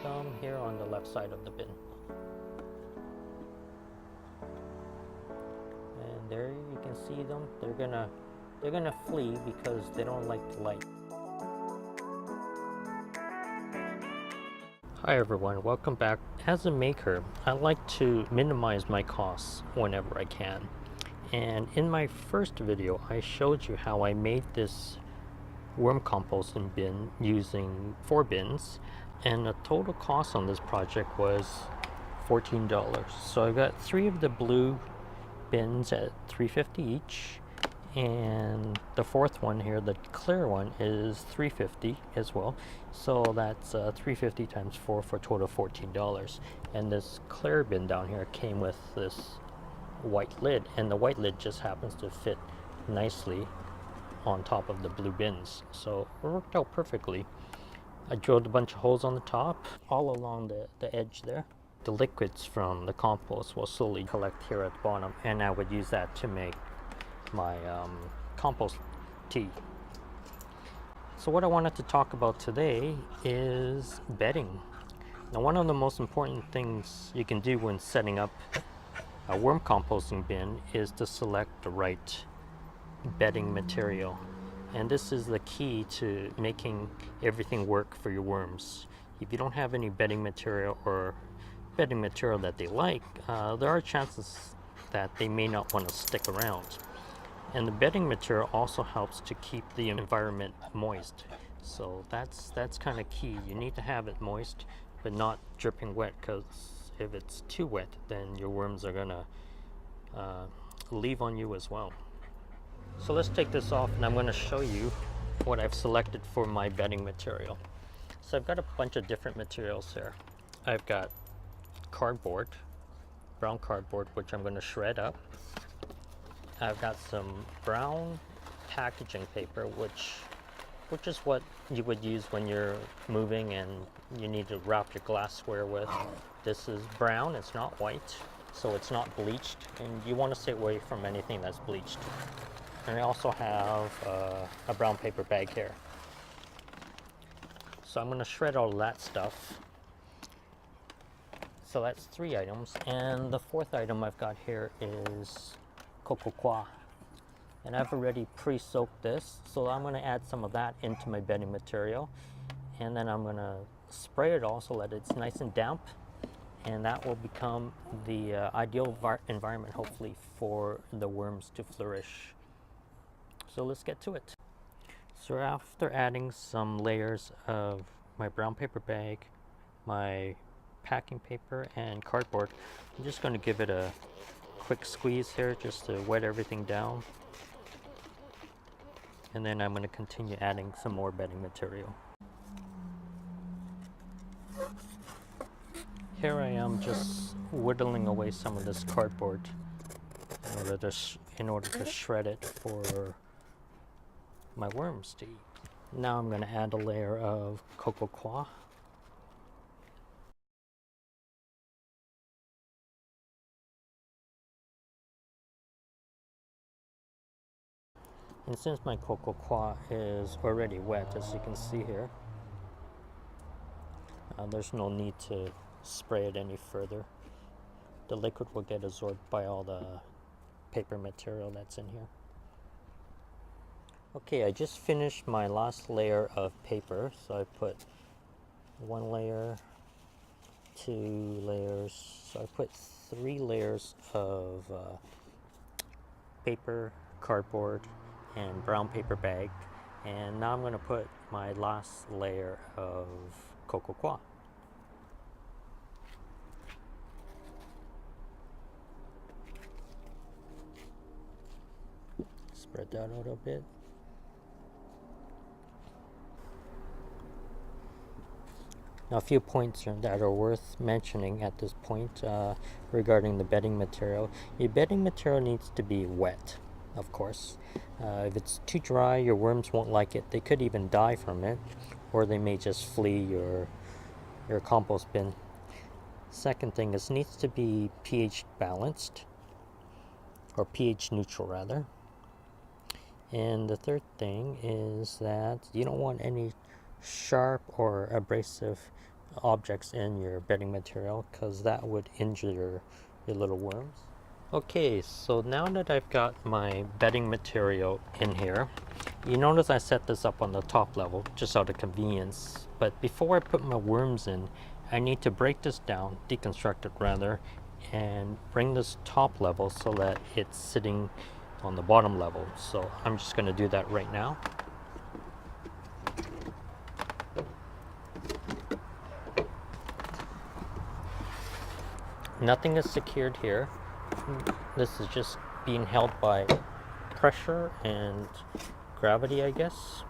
some here on the left side of the bin. And there you can see them. They're gonna flee because they don't like the light. Hi everyone, welcome back. As a maker, I like to minimize my costs whenever I can. And in my first video, I showed you how I made this worm composting bin using 4 bins, and the total cost on this project was $14. So I got 3 of the blue bins at $3.50 each, and the 4th one here, the clear one, is $3.50 as well. So that's $3.50 times 4 for a total of $14. And this clear bin down here came with this white lid, and the white lid just happens to fit nicely on top of the blue bins, so it worked out perfectly. I drilled a bunch of holes on the top, all along the edge there. The liquids from the compost will slowly collect here at the bottom, and I would use that to make my compost tea. So what I wanted to talk about today is bedding. Now, one of the most important things you can do when setting up a worm composting bin is to select the right bedding material, and this is the key to making everything work for your worms. If you don't have any bedding material or bedding material that they like, there are chances that they may not want to stick around. And the bedding material also helps to keep the environment moist, so that's kind of key. You need to have it moist but not dripping wet, because if it's too wet, then your worms are gonna leave on you as well. So let's take this off, and I'm going to show you what I've selected for my bedding material. So I've got a bunch of different materials here. I've got cardboard, brown cardboard, which I'm going to shred up. I've got some brown packaging paper, which is what you would use when you're moving and you need to wrap your glassware with. This is brown, it's not white, so it's not bleached, and you want to stay away from anything that's bleached. And I also have a brown paper bag here. So I'm going to shred all of that stuff. So that's 3 items. And the 4th item I've got here is cocoa. And I've already pre-soaked this, so I'm going to add some of that into my bedding material. And then I'm going to spray it all so that it's nice and damp. And that will become the ideal environment, hopefully, for the worms to flourish. So let's get to it. So after adding some layers of my brown paper bag, my packing paper, and cardboard, I'm just going to give it a quick squeeze here just to wet everything down. And then I'm going to continue adding some more bedding material. Here I am just whittling away some of this cardboard in order to shred it for my worms to eat. Now I'm going to add a layer of cocoa. And since my cocoa is already wet, as you can see here, there's no need to spray it any further. The liquid will get absorbed by all the paper material that's in here. Okay, I just finished my last layer of paper, so I put 1 layer, 2 layers, so I put 3 layers of paper, cardboard, and brown paper bag, and now I'm going to put my last layer of cocoa. Spread that out a little bit. Now, a few points that are worth mentioning at this point regarding the bedding material. Your bedding material needs to be wet, of course. If it's too dry, your worms won't like it. They could even die from it, or they may just flee your compost bin. Second thing is, it needs to be pH balanced, or pH neutral rather. And the third thing is that you don't want any sharp or abrasive objects in your bedding material, because that would injure your little worms. Okay, so now that I've got my bedding material in here, you notice I set this up on the top level just out of convenience. But before I put my worms in, I need to break this down, deconstruct it rather, and bring this top level so that it's sitting on the bottom level. So I'm just going to do that right now. Nothing is secured here. This is just being held by pressure and gravity, I guess.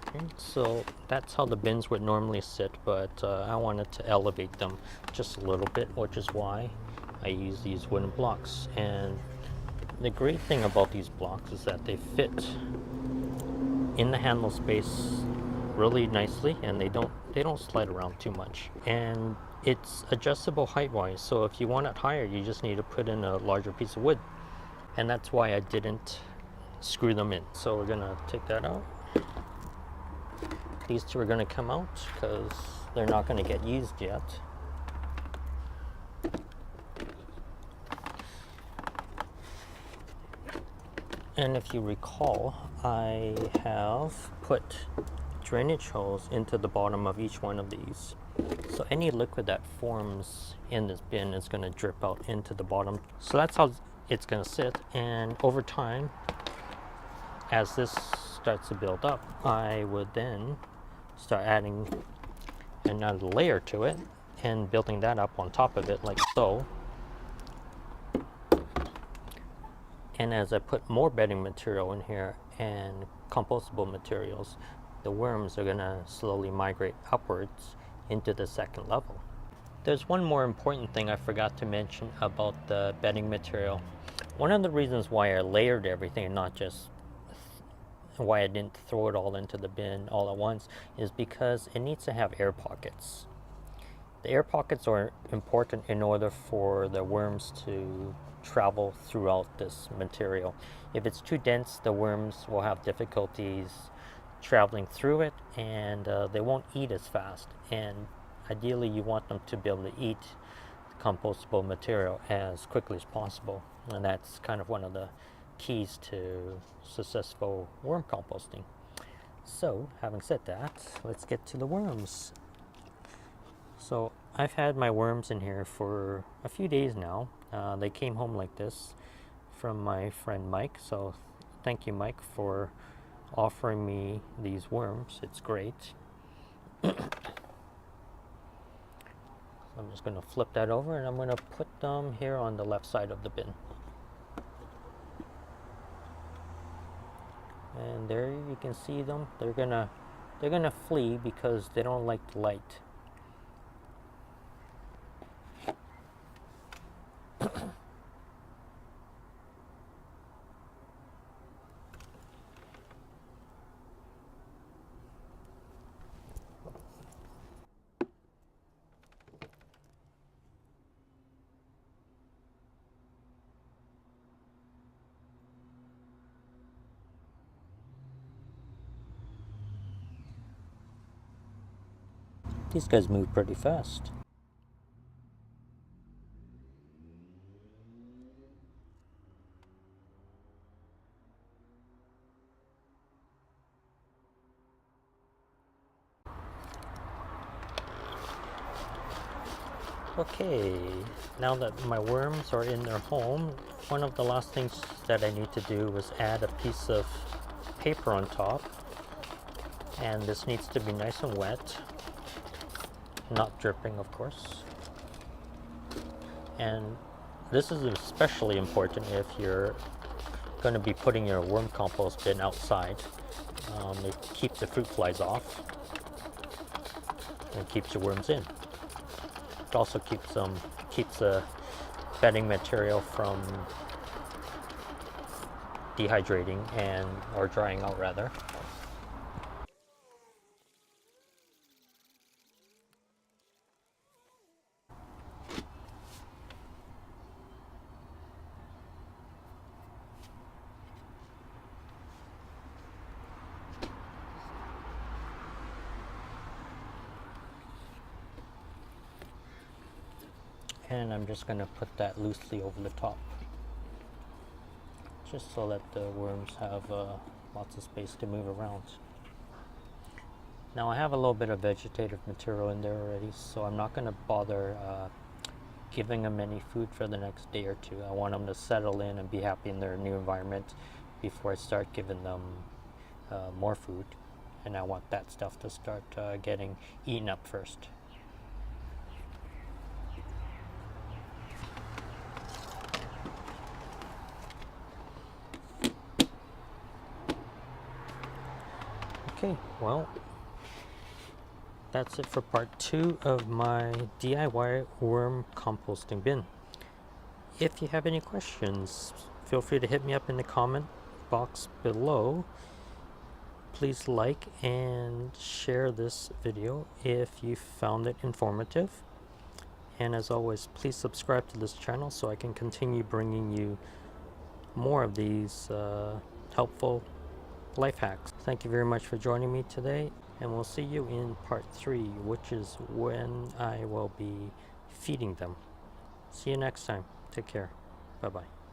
Okay, so that's how the bins would normally sit, but I wanted to elevate them just a little bit, which is why I use these wooden blocks. And the great thing about these blocks is that they fit in the handle space really nicely, and they don't slide around too much. And it's adjustable height-wise, so if you want it higher, you just need to put in a larger piece of wood. And that's why I didn't screw them in. So we're gonna take that out. These two are gonna come out because they're not gonna get used yet. And if you recall, I have put drainage holes into the bottom of each one of these. So any liquid that forms in this bin is going to drip out into the bottom. So that's how it's going to sit. And over time, as this starts to build up, I would then start adding another layer to it and building that up on top of it like so. And as I put more bedding material in here and compostable materials, the worms are going to slowly migrate upwards into the second level. There's one more important thing I forgot to mention about the bedding material. One of the reasons why I layered everything and not just why I didn't throw it all into the bin all at once is because it needs to have air pockets. The air pockets are important in order for the worms to travel throughout this material. If it's too dense, the worms will have difficulties traveling through it, and they won't eat as fast. And ideally, you want them to be able to eat the compostable material as quickly as possible. And that's kind of one of the keys to successful worm composting. So, having said that, let's get to the worms. So, I've had my worms in here for a few days now. They came home like this from my friend Mike. So, thank you, Mike, for offering me these worms. It's great. I'm just going to flip that over and I'm going to put them here on the left side of the bin. And there you can see them. They're gonna flee because they don't like the light. These guys move pretty fast. Okay, now that my worms are in their home, one of the last things that I need to do is add a piece of paper on top. And this needs to be nice and wet, not dripping, of course. And this is especially important if you're going to be putting your worm compost bin outside. It keeps the fruit flies off and keeps your worms in. It also keeps the bedding material from dehydrating or drying out rather. And I'm just going to put that loosely over the top, just so that the worms have lots of space to move around. Now I have a little bit of vegetative material in there already, so I'm not going to bother giving them any food for the next day or two. I want them to settle in and be happy in their new environment before I start giving them more food. And I want that stuff to start getting eaten up first. Okay, well, that's it for part 2 of my DIY worm composting bin. If you have any questions, feel free to hit me up in the comment box below. Please like and share this video if you found it informative. And as always, please subscribe to this channel so I can continue bringing you more of these helpful life hacks. Thank you very much for joining me today, and we'll see you in part 3, which is when I will be feeding them. See you next time. Take care. Bye-bye.